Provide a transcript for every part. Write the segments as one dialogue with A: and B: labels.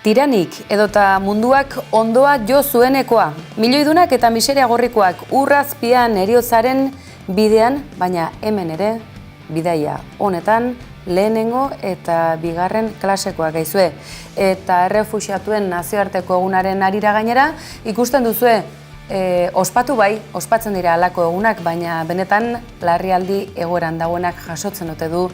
A: Tiranik edota munduak ondoa jo zuenekoa. Milioidunak eta miseria gorrikoak urrazpian heriotzaren bidean, baina hemen ere, bidaia honetan, lehenengo eta bigarren klasekoak gaizue. Eta errefuxiatuen nazioarteko egunaren arira gainera, ikusten duzue, ospatu bai, ospatzen dira halako egunak, baina benetan larrialdi egoeran dagoenak jasotzen dute du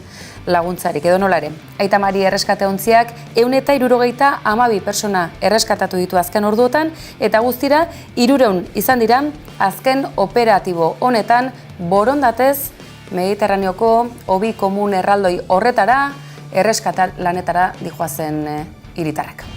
A: laguntzarik edo nolare. Aita Mari erreskate ontziak 162 pertsona erreskatatu ditu azken orduotan, eta guztira 300 izan dira azken operatibo honetan borondatez Mediterraneoko hobi komun erraldoi horretara erreskata lanetara dijoazen hiritarrak.